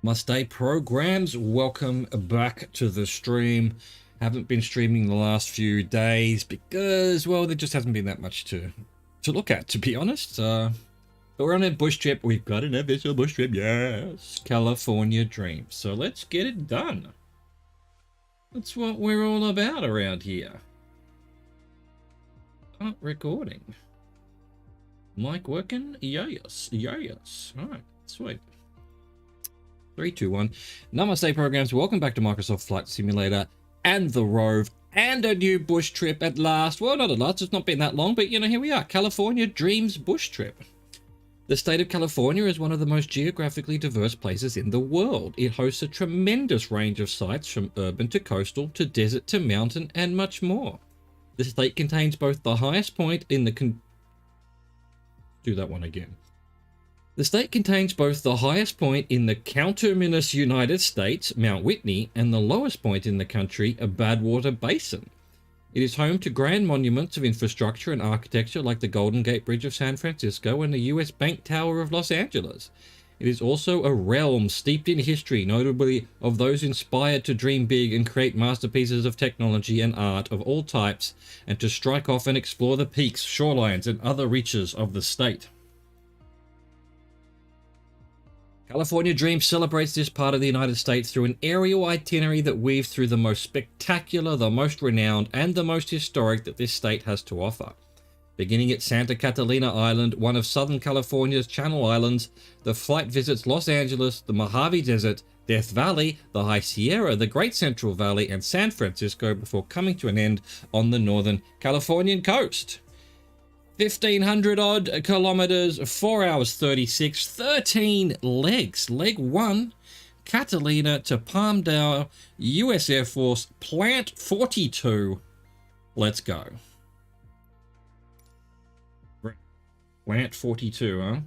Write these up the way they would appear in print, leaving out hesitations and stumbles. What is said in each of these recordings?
Must Day programs, welcome back to the stream. Haven't been streaming the last few days because, well, there just hasn't been that much to look at, to be honest. But we're on a bush trip. We've got an official bush trip, yes. California dream. So let's get it done. That's what we're all about around here. Start recording. Mic working? Yes, yes. All right, sweet. 3, 2, 1. Namaste programs. Welcome back to Microsoft Flight Simulator and the Rove and a new bush trip at last. Well, not at last. It's not been that long, but you know, here we are. California Dreams Bush Trip. The state of California is one of the most geographically diverse places in the world. It hosts a tremendous range of sites from urban to coastal to desert to mountain and much more. The state contains both the highest point in the do that one again. The state contains both the highest point in the counterminous United States, Mount Whitney, and the lowest point in the country, a Badwater Basin. It is home to grand monuments of infrastructure and architecture like the Golden Gate Bridge of San Francisco and the US Bank Tower of Los Angeles. It is also a realm steeped in history, notably of those inspired to dream big and create masterpieces of technology and art of all types, and to strike off and explore the peaks, shorelines, and other reaches of the state. California Dream celebrates this part of the United States through an aerial itinerary that weaves through the most spectacular, the most renowned, and the most historic that this state has to offer. Beginning at Santa Catalina Island, one of Southern California's Channel Islands, the flight visits Los Angeles, the Mojave Desert, Death Valley, the High Sierra, the Great Central Valley, and San Francisco before coming to an end on the northern Californian coast. 1,500 odd kilometers, 4 hours 36, 13 legs. Leg 1, Catalina to Palmdale, US Air Force, Plant 42. Let's go. Plant 42, huh?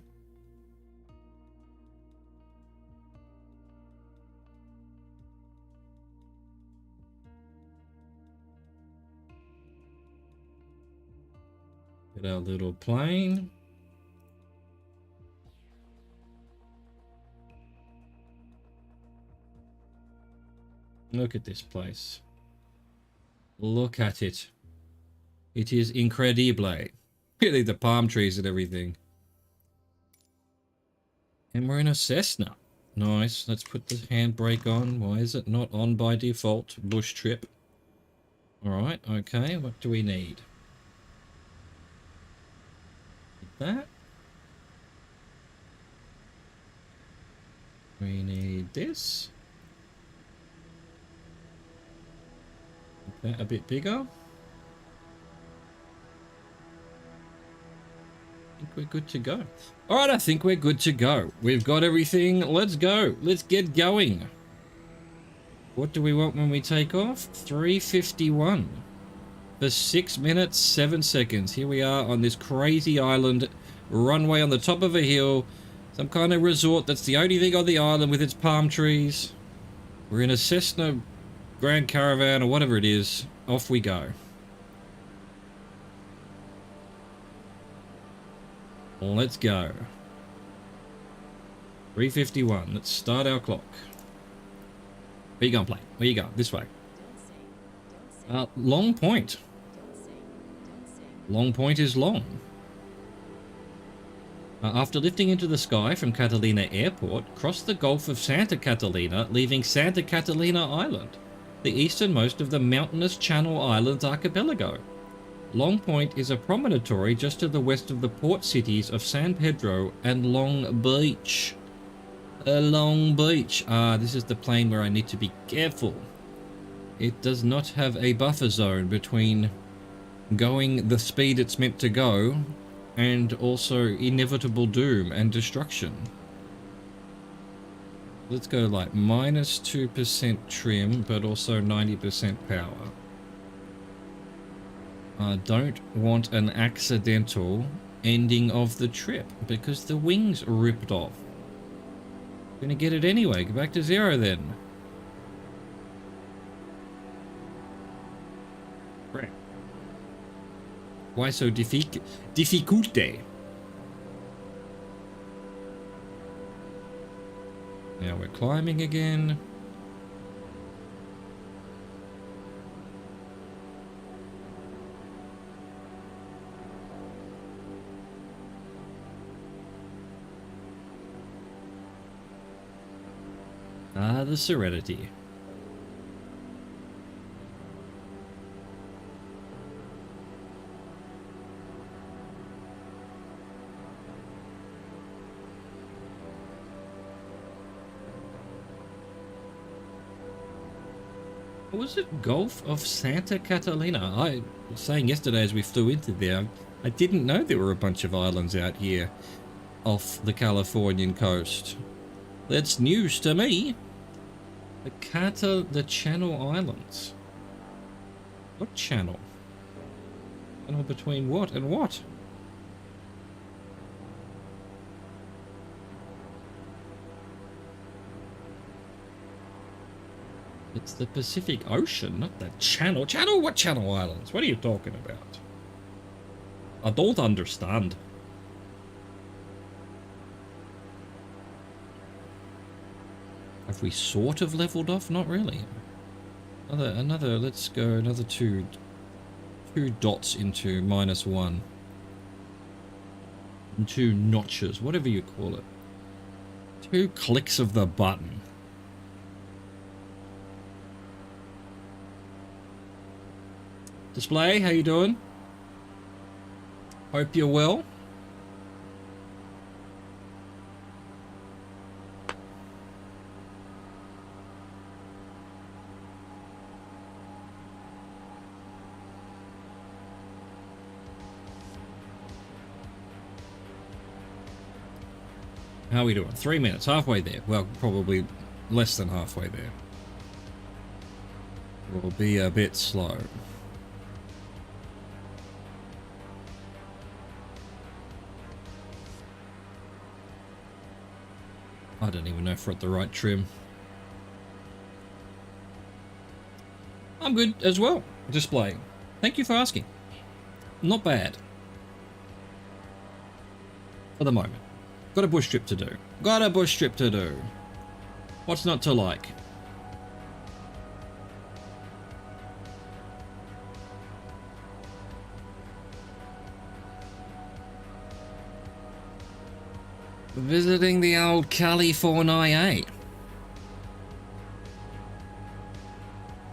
Get our little plane. Look at this place. Look at it. It is incredible. Really, the palm trees and everything. And we're in a Cessna. Nice. Let's put the handbrake on. Why is it not on by default? Bush trip. Alright, okay. What do we need? That. We need this. Make that a bit bigger. I think we're good to go. Alright, I think we're good to go. We've got everything. Let's go. Let's get going. What do we want when we take off? 351. For 6 minutes, 7 seconds. Here we are on this crazy island runway on the top of a hill. Some kind of resort that's the only thing on the island with its palm trees. We're in a Cessna Grand Caravan or whatever it is. Off we go. Let's go. 351. Let's start our clock. Where you going, plane? Where you going? This way. Long Point. Long Point is long. After lifting into the sky from Catalina Airport, cross the Gulf of Santa Catalina, leaving Santa Catalina Island, the easternmost of the mountainous Channel Islands archipelago. Long Point is a promontory just to the west of the port cities of San Pedro and Long Beach. Long Beach. This is the plane where I need to be careful. It does not have a buffer zone between going the speed it's meant to go and also inevitable doom and destruction. Let's go like -2% trim, but also 90% power. I don't want an accidental ending of the trip because the wings ripped off. Gonna get it anyway. Go back to 0 then. Why so difficulte? Now we're climbing again. Ah, the Serenity. Was it Gulf of Santa Catalina? I was saying yesterday as we flew into there, I didn't know there were a bunch of islands out here off the Californian coast. That's news to me. The Channel Islands. What channel? Channel between what and what? It's the Pacific Ocean, not the channel. Channel? What channel islands? What are you talking about? I don't understand. Have we sort of leveled off? Not really. Let's go another two dots into -1. And 2 notches, whatever you call it. 2 clicks of the button. Display, how you doing? Hope you're well. How are we doing? 3 minutes, halfway there. Well, probably less than halfway there. We'll be a bit slow. I don't even know if we're at the right trim. I'm good as well. Displaying. Thank you for asking. Not bad. For the moment. Got a bush trip to do. Got a bush trip to do. What's not to like? Visiting the old California,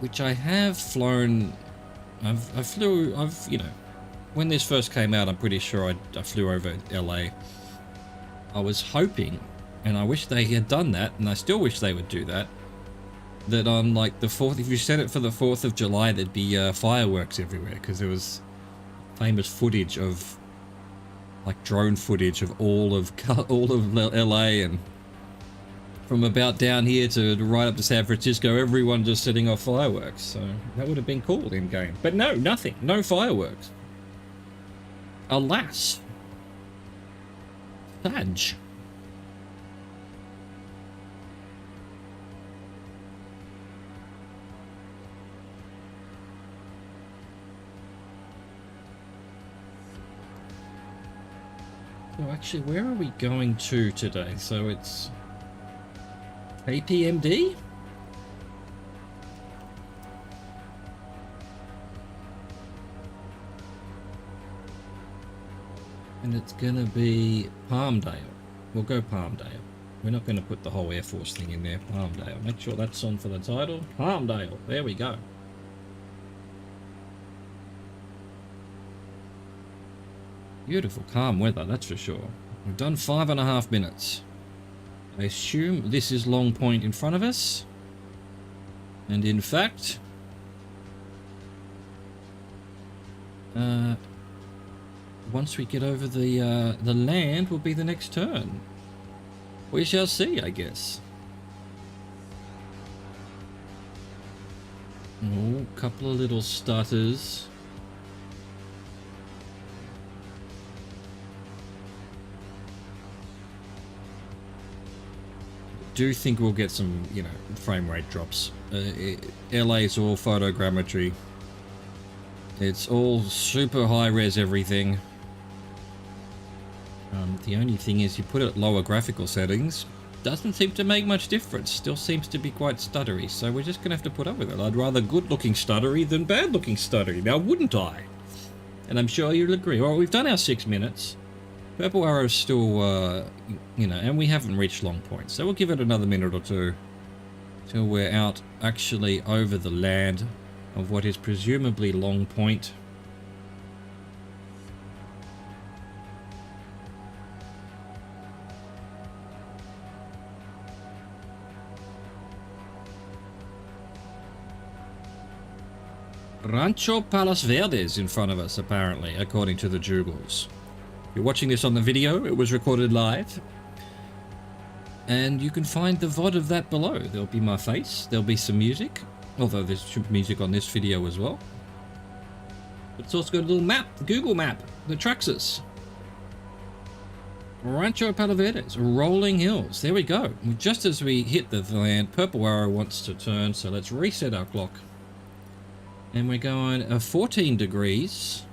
which I have flown. You know, when this first came out, I'm pretty sure I flew over LA. I was hoping, and I wish they had done that, and I still wish they would do that, that on like the 4th, if you set it for the 4th of July, there'd be fireworks everywhere, because there was famous footage of, like drone footage of all of LA, and from about down here to right up to San Francisco, everyone just setting off fireworks. So that would have been cool in game. But no, nothing. No fireworks. Alas. Badge. So actually, where are we going to today? So it's APMD? And it's gonna be Palmdale. We'll go Palmdale. We're not gonna put the whole Air Force thing in there. Palmdale. Make sure that's on for the title. Palmdale. There we go. Beautiful, calm weather, that's for sure. We've done 5.5 minutes. I assume this is Long Point in front of us. And in fact... once we get over the land will be the next turn. We shall see, I guess. Oh, couple of little stutters. Do think we'll get some, you know, frame rate drops. LA is all photogrammetry. It's all super high res everything. The only thing is you put it at lower graphical settings doesn't seem to make much difference. Still seems to be quite stuttery, so we're just gonna have to put up with it. I'd rather good-looking stuttery than bad-looking stuttery, now wouldn't I? And I'm sure you'll agree. Well, we've done our 6 minutes. Purple Arrow's still, you know, and we haven't reached long point, so we'll give it another minute or two till we're out actually over the land of what is presumably long point. Rancho Palos Verdes in front of us, apparently, according to the Jugles. If you're watching this on the video, it was recorded live. And you can find the VOD of that below. There'll be my face, there'll be some music, although there should be music on this video as well. But it's also got a little map, the Google map, that tracks us. Rancho Palos Verdes, rolling hills. There we go. Just as we hit the land, Purple Arrow wants to turn, so let's reset our clock. And we're going 14 degrees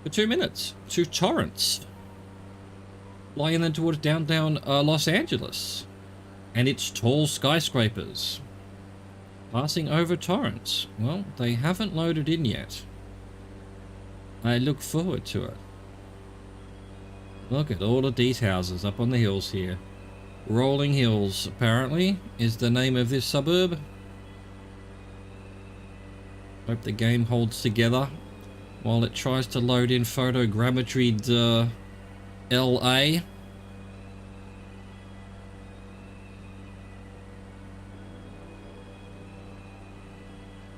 for 2 minutes to Torrance. Flying then towards downtown Los Angeles and its tall skyscrapers. Passing over Torrance. Well, they haven't loaded in yet. I look forward to it. Look at all of these houses up on the hills here. Rolling Hills, apparently, is the name of this suburb. Hope the game holds together while it tries to load in photogrammetry LA.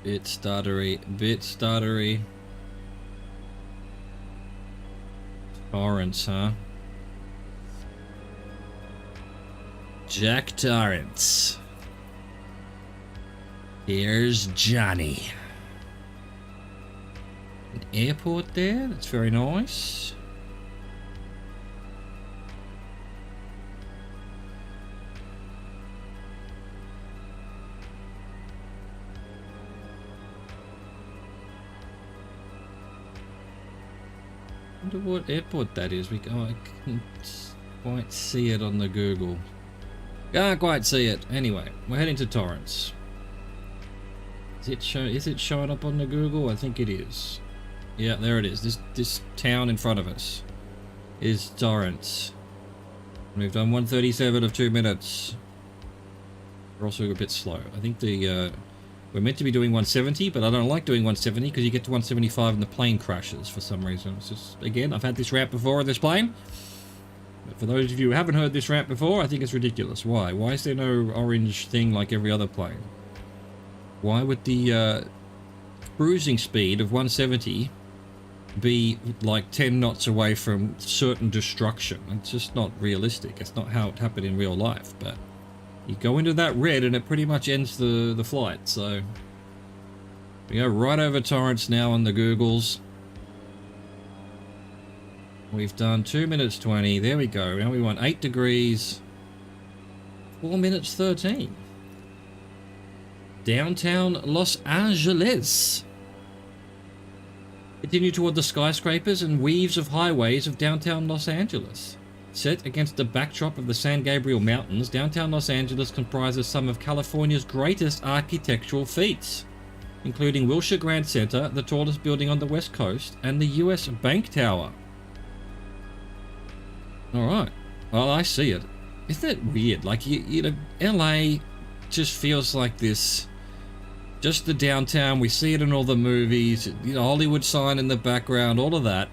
Bit stuttery, bit stuttery. Torrance, huh? Jack Torrance. Here's Johnny. An airport there, that's very nice. I wonder what airport that is. I can't quite see it on the Google. Can't quite see it. Anyway, we're heading to Torrance. Is it showing up on the Google? I think it is. Yeah, there it is. This town in front of us is Torrance. We've done 1:37 of 2 minutes. We're also a bit slow. I think we're meant to be doing 170, but I don't like doing 170 because you get to 175 and the plane crashes for some reason. It's just, again, I've had this rant before on this plane. But for those of you who haven't heard this rant before, I think it's ridiculous. Why? Why is there no orange thing like every other plane? Why would the cruising speed of 170 be like 10 knots away from certain destruction? It's just not realistic. It's not how it happened in real life, but you go into that red and it pretty much ends the flight. So we go right over Torrance now on the Googles. We've done 2 minutes 20. There we go. Now we want 8 degrees, 4 minutes 13. Downtown Los Angeles. Continue toward the skyscrapers and weaves of highways of downtown Los Angeles. Set against the backdrop of the San Gabriel Mountains, downtown Los Angeles comprises some of California's greatest architectural feats, including Wilshire Grand Center, the tallest building on the West Coast, and the US Bank Tower. Alright, well, I see it. Isn't it weird? Like, you know, LA just feels like this, just the downtown. We see it in all the movies, you know, Hollywood sign in the background, all of that.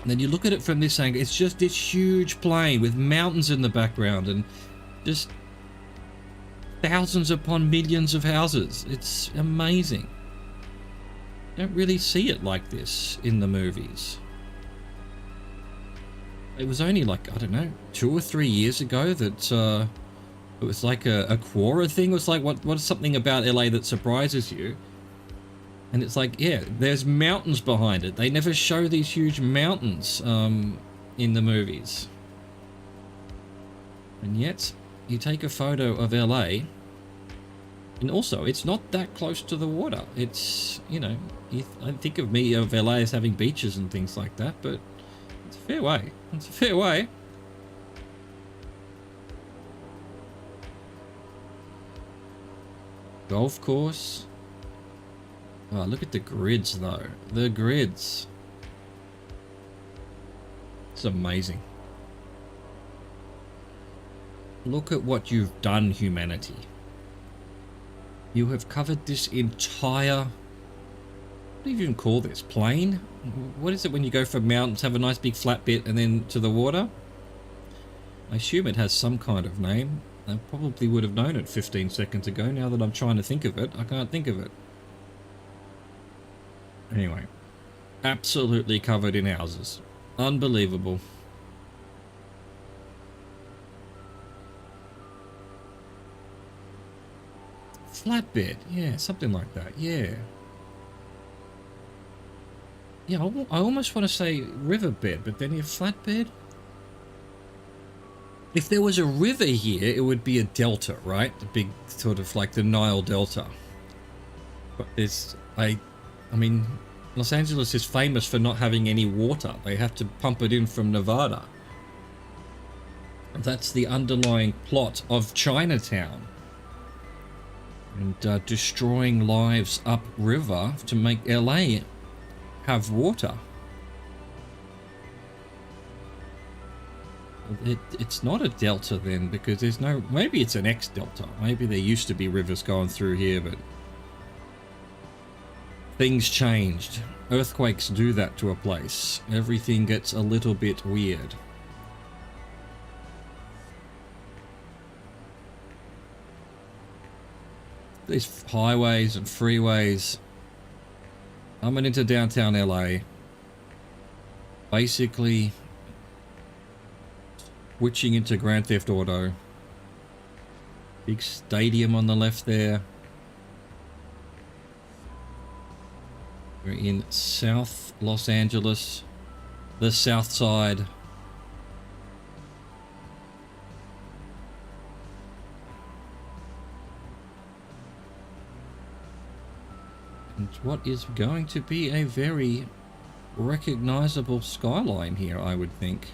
And then you look at it from this angle, it's just this huge plain with mountains in the background and just thousands upon millions of houses. It's amazing. You don't really see it like this in the movies. It was only like, I don't know, 2 or 3 years ago that it was like a Quora thing. It was like, what's something about LA that surprises you? And it's like, yeah, there's mountains behind it. They never show these huge mountains in the movies. And yet, you take a photo of LA, and also, it's not that close to the water. It's, you know, I think of LA as having beaches and things like that, but it's a fair way. It's a fair way. golf course. Oh, look at the grids though. The grids. It's amazing. Look at what you've done, humanity. You have covered this entire... What do you even call this? Plain? What is it when you go from mountains, have a nice big flat bit, and then to the water? I assume it has some kind of name. I probably would have known it 15 seconds ago. Now that I'm trying to think of it, I can't think of it. Anyway. Absolutely covered in houses. Unbelievable. Flatbed. Yeah, something like that. Yeah. Yeah, I almost want to say riverbed, but then you have flatbed. If there was a river here, it would be a delta, right? The big sort of like the Nile Delta. But there's, I mean, Los Angeles is famous for not having any water. They have to pump it in from Nevada. That's the underlying plot of Chinatown. And destroying lives upriver to make LA have water. It's not a delta then, because there's no... Maybe it's an X-delta. Maybe there used to be rivers going through here, but... Things changed. Earthquakes do that to a place. Everything gets a little bit weird. These highways and freeways... Coming into downtown LA. Basically... Switching into Grand Theft Auto. Big stadium on the left there. We're in South Los Angeles. The South Side. And what is going to be a very recognizable skyline here, I would think.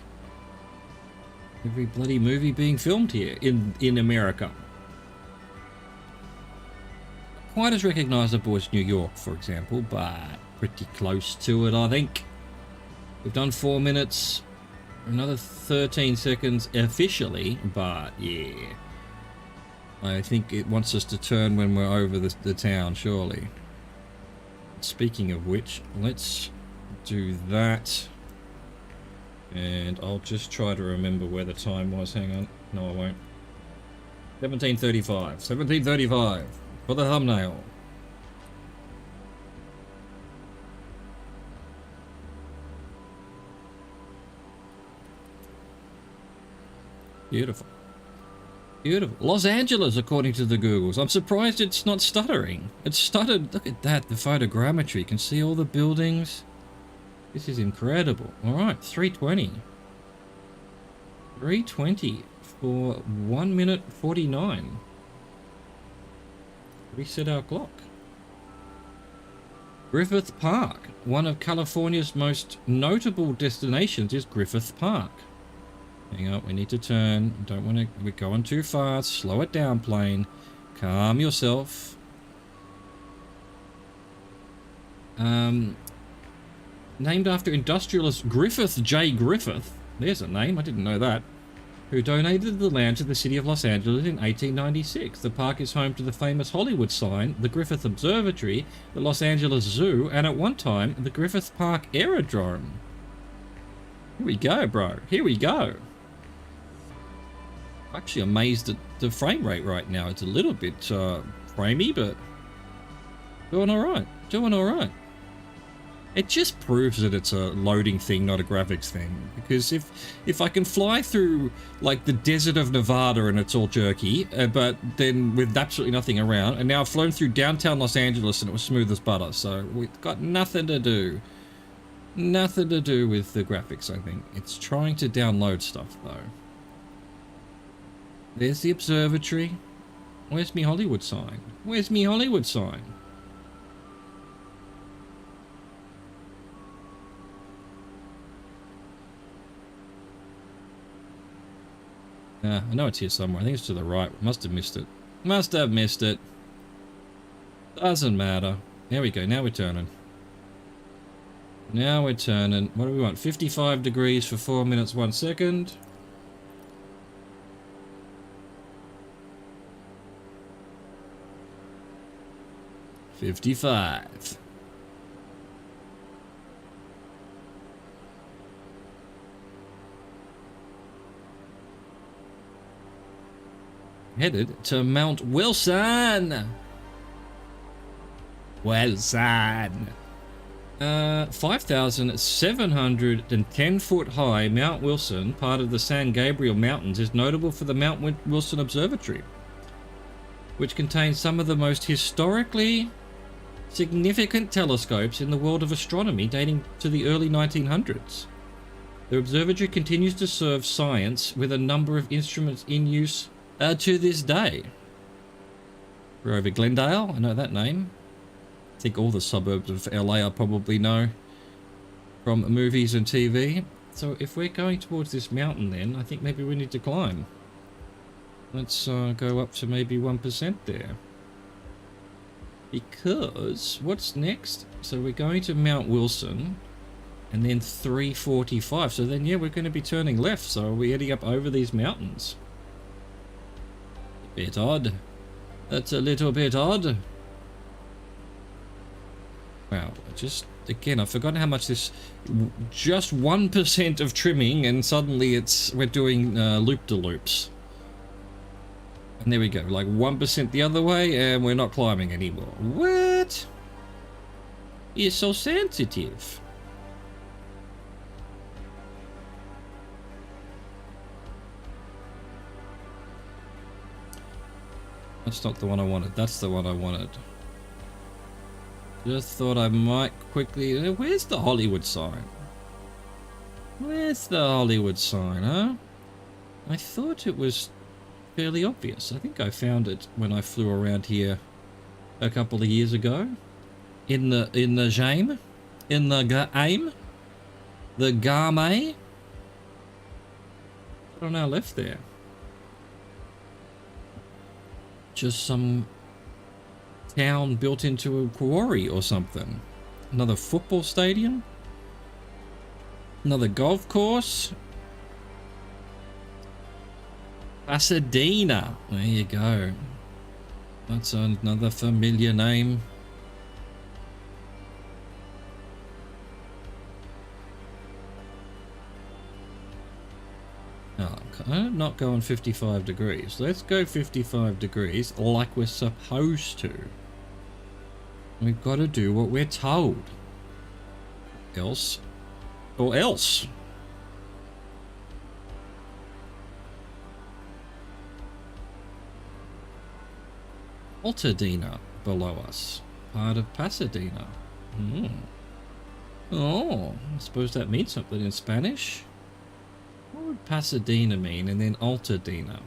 Every bloody movie being filmed here in America. Quite as recognizable as New York, for example, but pretty close to it, I think. We've done 4 minutes, another 13 seconds officially, but yeah. I think it wants us to turn when we're over the town, surely. Speaking of which, let's do that. And I'll just try to remember where the time was. Hang on. No, I won't. 17:35. 17:35 for the thumbnail. Beautiful. Beautiful. Los Angeles, according to the Googles. I'm surprised it's not stuttering. It stuttered. Look at that. The photogrammetry. You can see all the buildings. This is incredible. Alright, 3:20. 3:20 for 1 minute 49. Reset our clock. Griffith Park. One of California's most notable destinations is Griffith Park. Hang on, we need to turn. Don't want to... We're going too fast. Slow it down, plane. Calm yourself. Named after industrialist Griffith J. Griffith, there's a name, I didn't know that, who donated the land to the city of Los Angeles in 1896. The park is home to the famous Hollywood sign, the Griffith Observatory, the Los Angeles Zoo, and at one time, the Griffith Park Aerodrome. Here we go, bro. Here we go. Actually amazed at the frame rate right now. It's a little bit framey, but doing alright. Doing alright. It just proves that it's a loading thing, not a graphics thing. Because if I can fly through, like, the desert of Nevada and it's all jerky, but then with absolutely nothing around, and now I've flown through downtown Los Angeles and it was smooth as butter, so we've got nothing to do. Nothing to do with the graphics, I think. It's trying to download stuff, though. There's the observatory. Where's me Hollywood sign? Where's me Hollywood sign? I know it's here somewhere. I think it's to the right. Must have missed it. Must have missed it. Doesn't matter. There we go. Now we're turning. Now we're turning. What do we want? 55 degrees for 4 minutes, 1 second. $55. Headed to Mount Wilson. 5,710 foot high Mount Wilson, part of the San Gabriel Mountains, is notable for the Mount Wilson Observatory, which contains some of the most historically significant telescopes in the world of astronomy dating to the early 1900s. The observatory continues to serve science with a number of instruments in use to this day. Rover Glendale, I know that name. I think all the suburbs of LA I probably know from movies and TV. So if we're going towards this mountain then, I think maybe we need to climb. Let's go up to maybe 1% there. Because, what's next? So we're going to Mount Wilson and then 345. So then, yeah, we're going to be turning left. So we're heading up over these mountains. A bit odd. That's a little bit odd. Wow, just, again, I've forgotten how much this, just 1% of trimming and suddenly we're doing loop-de-loops. And there we go, like 1% the other way and we're not climbing anymore. What? You're so sensitive. That's not the one I wanted, that's the one I wanted. Just thought I might quickly... Where's the Hollywood sign? Where's the Hollywood sign, huh? I thought it was fairly obvious. I think I found it when I flew around here a couple of years ago. In the game? In the game? The game? I don't know, left there. Just some town built into a quarry or something. Another football stadium? Another golf course? Pasadena. There you go. That's another familiar name. Oh, I'm not going 55 degrees. Let's go 55 degrees like we're supposed to. We've got to do what we're told. Else. Or else. Altadena below us. Part of Pasadena. Oh, I suppose that means something in Spanish. What would Pasadena mean and then Altadena?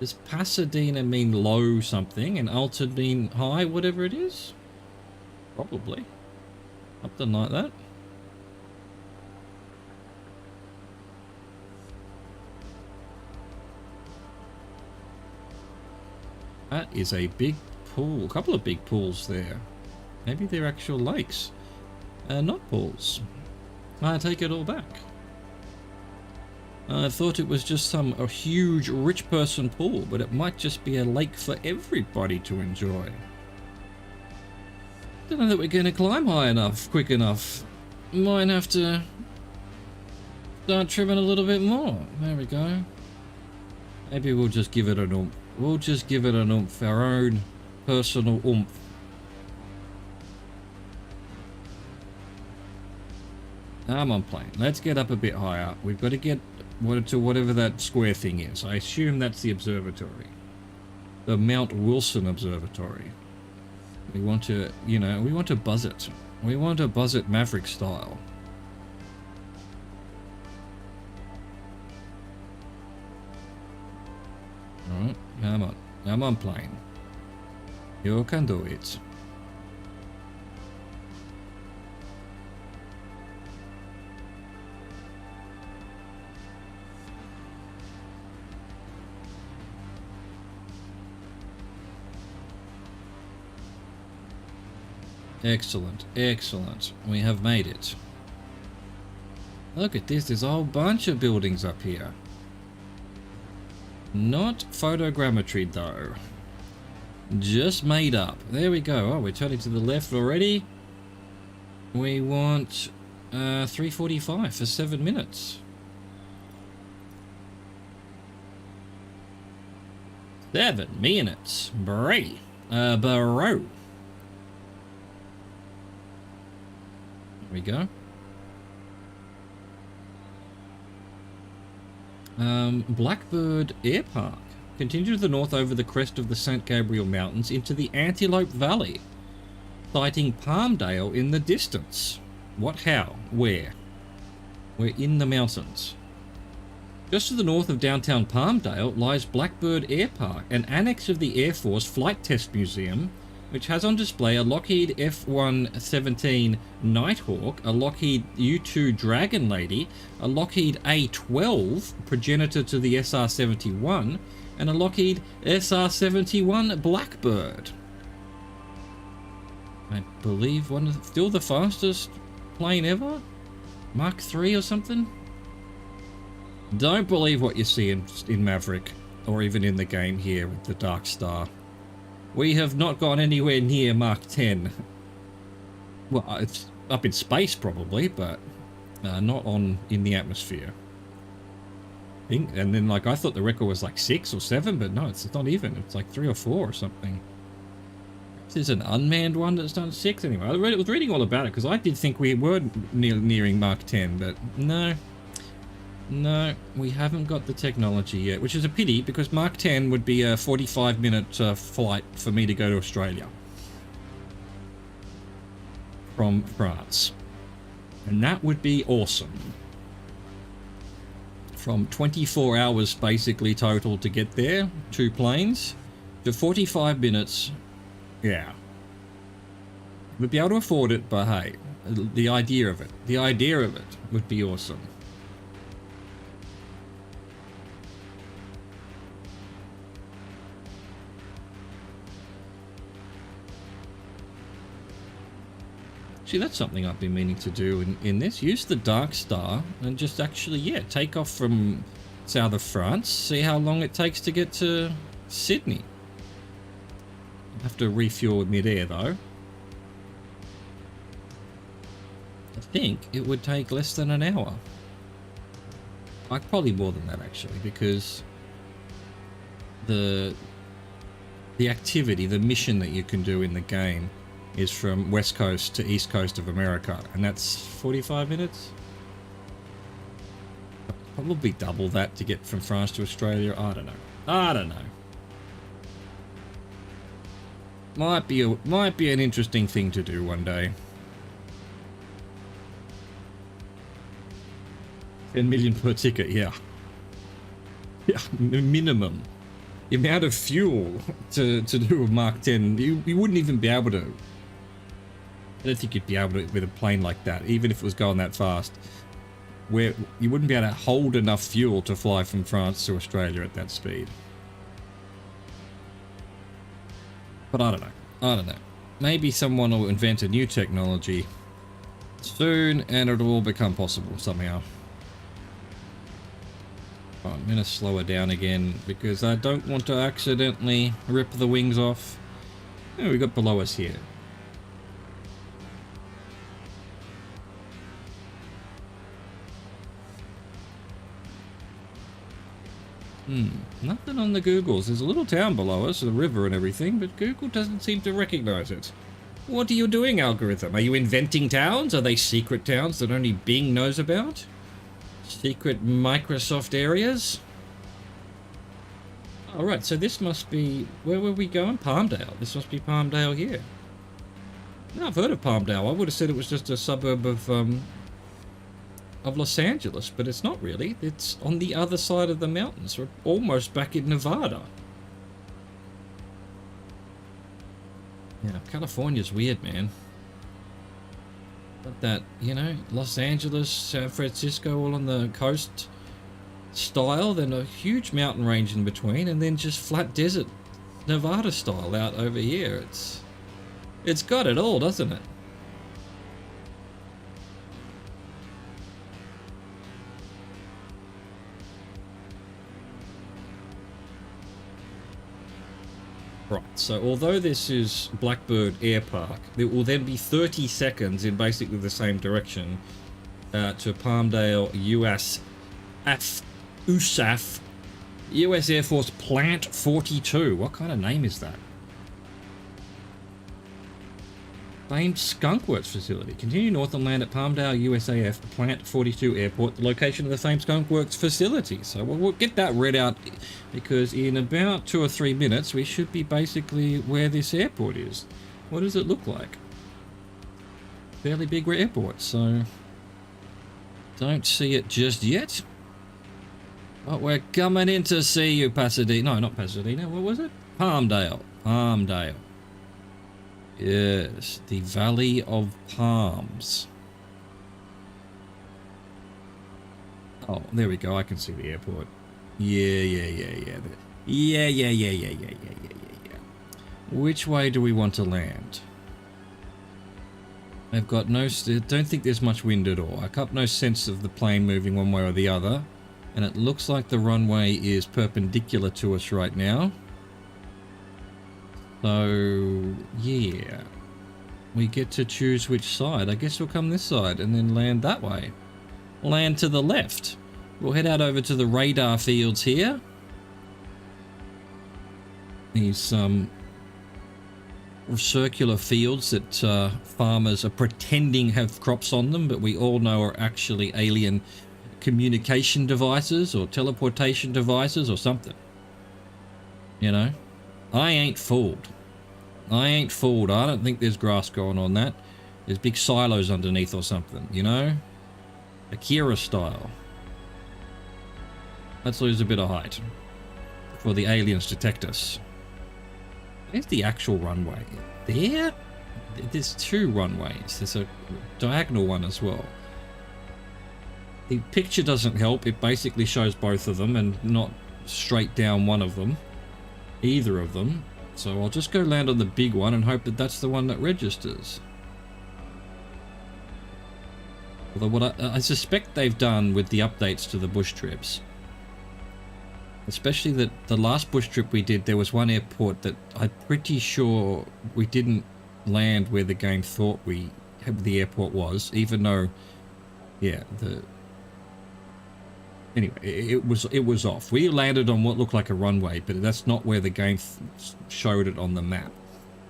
Does Pasadena mean low something and Alta mean high, whatever it is? Probably. Something like that. That is a big pool. A couple of big pools there. Maybe they're actual lakes. Not pools. I take it all back. I thought it was just a huge rich person pool, but it might just be a lake for everybody to enjoy. Don't know that we're going to climb high enough, quick enough. Might have to start trimming a little bit more. There we go. Maybe we'll just give it an oomph. We'll just give it an oomph, our own personal oomph. I'm on plane. Let's get up a bit higher. We've got to get to whatever that square thing is. I assume that's the observatory. The Mount Wilson Observatory. We want to, you know, we want to buzz it. We want to buzz it Maverick style. Alright, come on. Come on, plane. You can do it. Excellent, excellent. We have made it. Look at this, there's a whole bunch of buildings up here. Not photogrammetry though. Just made up. There we go. Oh, we're turning to the left already. We want 3:45 for 7 minutes. 7 minutes. Bray. Bro. There we go. Blackbird Air Park. Continue to the north over the crest of the St. Gabriel Mountains into the Antelope Valley, sighting Palmdale in the distance. What, how, where? We're in the mountains. Just to the north of downtown Palmdale lies Blackbird Air Park, an annex of the Air Force Flight Test Museum, which has on display a Lockheed F-117 Nighthawk, a Lockheed U-2 Dragon Lady, a Lockheed A-12, progenitor to the SR-71, and a Lockheed SR-71 Blackbird. I believe still the fastest plane ever? Mark III or something? Don't believe what you see in Maverick, or even in the game here with the Dark Star. We have not gone anywhere near Mark 10. Well, it's up in space probably, but not in the atmosphere. And then, like, I thought the record was like 6 or 7, but no, it's not even. It's like 3 or 4 or something. This is an unmanned one that's done 6 anyway. I was reading all about it because I did think we were nearing Mark 10, but no. No, we haven't got the technology yet, which is a pity because Mark 10 would be a 45-minute flight for me to go to Australia from France. And that would be awesome. From 24 hours basically total to get there, 2 planes, to 45 minutes, yeah. We'd be able to afford it, but hey, the idea of it would be awesome. See, that's something I've been meaning to do in this. Use the Dark Star and just actually, yeah, take off from south of France. See how long it takes to get to Sydney. I'll have to refuel mid-air, though. I think it would take less than an hour. Like, probably more than that, actually, because the activity, the mission that you can do in the game is from west coast to east coast of America, and that's 45 minutes. Probably double that to get from France to Australia. I don't know. Might be an interesting thing to do one day. 10 million per ticket, yeah. Yeah, minimum. The amount of fuel to do a Mark 10, you wouldn't even be able to. I don't think you'd be able to with a plane like that, even if it was going that fast, where you wouldn't be able to hold enough fuel to fly from France to Australia at that speed. But I don't know. Maybe someone will invent a new technology soon and it'll all become possible somehow. Oh, I'm going to slow her down again because I don't want to accidentally rip the wings off. Oh, we got below us here. Nothing on the Googles. There's a little town below us, a river and everything, but Google doesn't seem to recognize it. What are you doing, algorithm? Are you inventing towns? Are they secret towns that only Bing knows about? Secret Microsoft areas? Alright, so this must be... Where were we going? Palmdale. This must be Palmdale here. No, I've heard of Palmdale. I would have said it was just a suburb of Los Angeles, but it's not really. It's on the other side of the mountains. We're almost back in Nevada. Yeah, California's weird, man. But that, you know, Los Angeles, San Francisco, all on the coast style, then a huge mountain range in between, and then just flat desert Nevada style out over here. It's got it all, doesn't it? Right, so although this is Blackbird Air Park, there will then be 30 seconds in basically the same direction to Palmdale, US, USAF, US Air Force Plant 42. What kind of name is that? Famed Skunkworks facility. Continue north and land at Palmdale USAF Plant 42 Airport, the location of the famed Skunkworks facility. So we'll get that read out because in about 2 or 3 minutes we should be basically where this airport is. What does it look like? Fairly big airport, so don't see it just yet. But we're coming in to see you, Pasadena. No, not Pasadena. What was it? Palmdale. Palmdale. Yes, the Valley of Palms. Oh, there we go. I can see the airport. Yeah. Which way do we want to land? I've got no... don't think there's much wind at all. I got no sense of the plane moving one way or the other. And it looks like the runway is perpendicular to us right now. So, yeah. We get to choose which side. I guess we'll come this side and then land that way. Land to the left. We'll head out over to the radar fields here. These circular fields that farmers are pretending have crops on them, but we all know are actually alien communication devices or teleportation devices or something. You know? I ain't fooled. I ain't fooled. I don't think there's grass growing on that. There's big silos underneath or something, you know? Akira style. Let's lose a bit of height for the aliens to detect us. Where's the actual runway? There? There's 2 runways. There's a diagonal one as well. The picture doesn't help. It basically shows both of them and not straight down one of them. Either of them. So I'll just go land on the big one and hope that that's the one that registers. Although what I suspect they've done with the updates to the bush trips, especially that the last bush trip we did, there was one airport that I'm pretty sure we didn't land where the game thought the airport was, even though, yeah, anyway, it was off. We landed on what looked like a runway, but that's not where the game showed it on the map.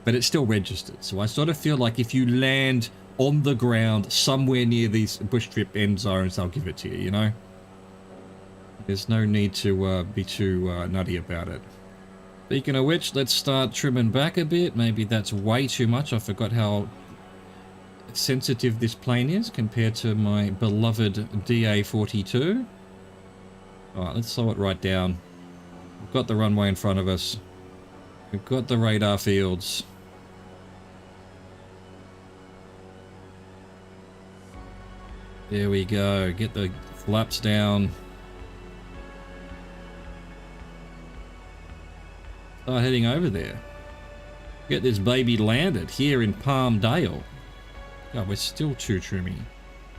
But it still registered. So I sort of feel like if you land on the ground somewhere near these bush trip end zones, they'll give it to you, you know? There's no need to be too nutty about it. Speaking of which, let's start trimming back a bit. Maybe that's way too much. I forgot how sensitive this plane is compared to my beloved DA-42. Alright, let's slow it right down. We've got the runway in front of us. We've got the radar fields. There we go. Get the flaps down. Start heading over there. Get this baby landed here in Palmdale. God, we're still too trimmy.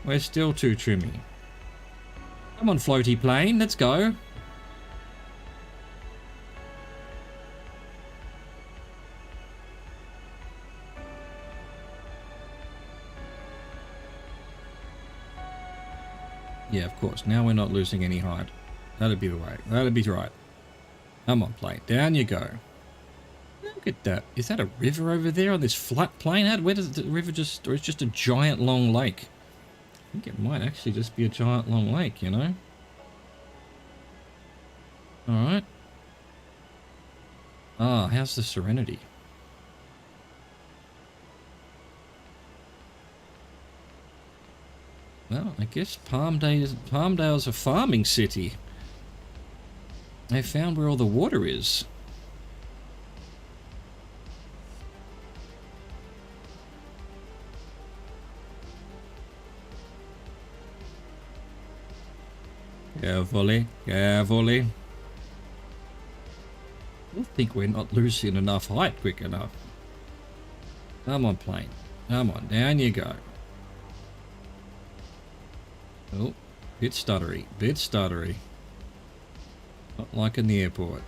We're still too trimmy. Come on, floaty plane, let's go. Yeah, of course. Now we're not losing any height. That'd be the way. That'd be right. Come on, plane. Down you go. Look at that. Is that a river over there on this flat plane? Where does the river just... or it's just a giant long lake? I think it might actually just be a giant long lake, you know? Alright. Ah, how's the Serenity? Well, I guess Palmdale's a farming city. They found where all the water is. Carefully, carefully. I think we're not losing enough height quick enough. Come on, plane. Come on, down you go. Oh, bit stuttery, bit stuttery. Not like in the airport.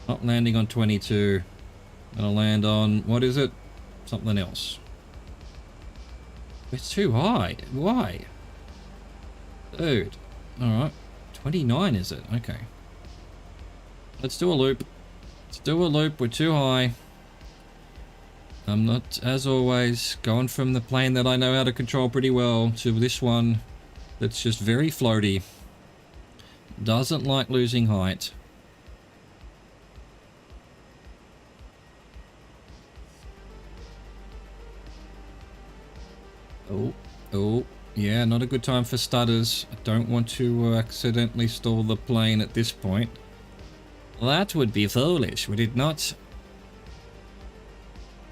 Not landing on 22. Gonna land on, what is it? Something else. It's too high. Why? Dude. Alright. 29 is it? Okay. Let's do a loop. Let's do a loop. We're too high. I'm not, as always, going from the plane that I know how to control pretty well to this one that's just very floaty. Doesn't like losing height. Oh, yeah, not a good time for stutters. I don't want to accidentally stall the plane at this point. That would be foolish, would it not?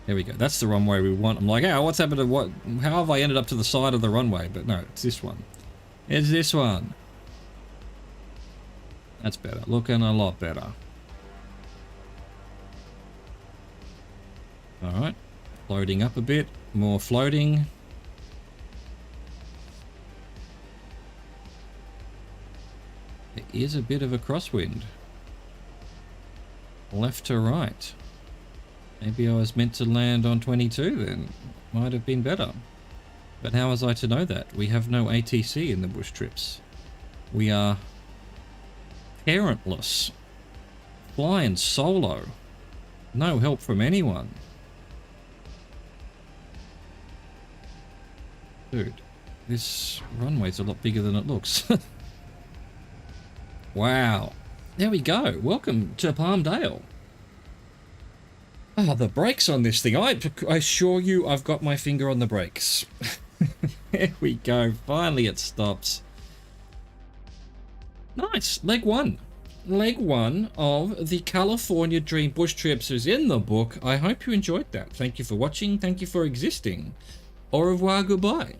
There we go. That's the runway we want. I'm like, oh, what's happened to what? How have I ended up to the side of the runway? But no, it's this one. It's this one. That's better. Looking a lot better. Alright. Floating up a bit. More floating. There is a bit of a crosswind. Left to right. Maybe I was meant to land on 22 then. Might have been better. But how was I to know that? We have no ATC in the bush trips. We are parentless. Flying solo. No help from anyone. Dude, this runway's a lot bigger than it looks. Wow. There we go. Welcome to Palmdale. Oh, the brakes on this thing. I assure you I've got my finger on the brakes. There we go. Finally it stops. Nice. Leg one. Leg one of the California Dream Bush Trips is in the book. I hope you enjoyed that. Thank you for watching. Thank you for existing. Au revoir. Goodbye.